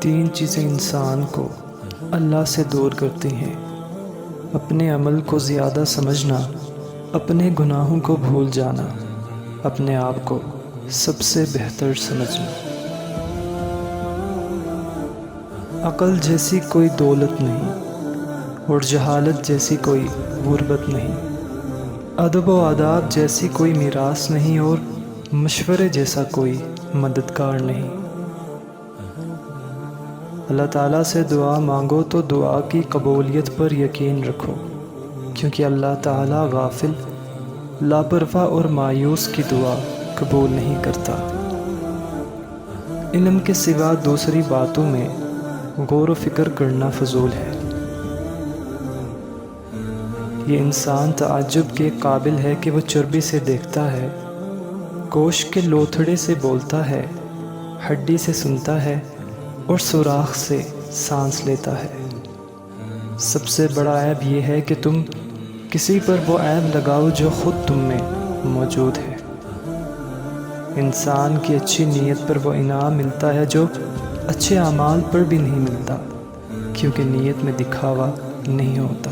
تین چیزیں انسان کو اللہ سے دور کرتی ہیں: اپنے عمل کو زیادہ سمجھنا، اپنے گناہوں کو بھول جانا، اپنے آپ کو سب سے بہتر سمجھنا۔ عقل جیسی کوئی دولت نہیں، اور جہالت جیسی کوئی غربت نہیں، ادب و آداب جیسی کوئی میراث نہیں، اور مشورے جیسا کوئی مددگار نہیں۔ اللہ تعالیٰ سے دعا مانگو تو دعا کی قبولیت پر یقین رکھو، کیونکہ اللہ تعالیٰ غافل، لاپرواہ اور مایوس کی دعا قبول نہیں کرتا۔ علم کے سوا دوسری باتوں میں غور و فکر کرنا فضول ہے۔ یہ انسان تعجب کے قابل ہے کہ وہ چربی سے دیکھتا ہے، گوشت کے لوتھڑے سے بولتا ہے، ہڈی سے سنتا ہے اور سوراخ سے سانس لیتا ہے۔ سب سے بڑا عیب یہ ہے کہ تم کسی پر وہ عیب لگاؤ جو خود تم میں موجود ہے۔ انسان کی اچھی نیت پر وہ انعام ملتا ہے جو اچھے اعمال پر بھی نہیں ملتا، کیونکہ نیت میں دکھاوا نہیں ہوتا۔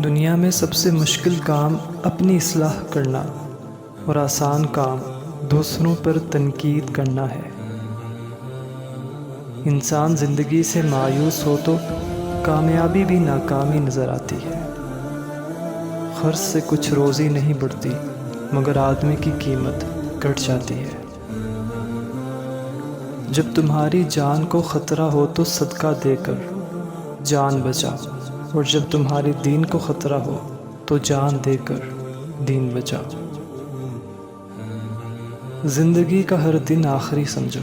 دنیا میں سب سے مشکل کام اپنی اصلاح کرنا اور آسان کام دوسروں پر تنقید کرنا ہے۔ انسان زندگی سے مایوس ہو تو کامیابی بھی ناکامی نظر آتی ہے۔ خرچ سے کچھ روزی نہیں بڑھتی، مگر آدمی کی قیمت گھٹ جاتی ہے۔ جب تمہاری جان کو خطرہ ہو تو صدقہ دے کر جان بچاؤ، اور جب تمہاری دین کو خطرہ ہو تو جان دے کر دین بچاؤ۔ زندگی کا ہر دن آخری سمجھو،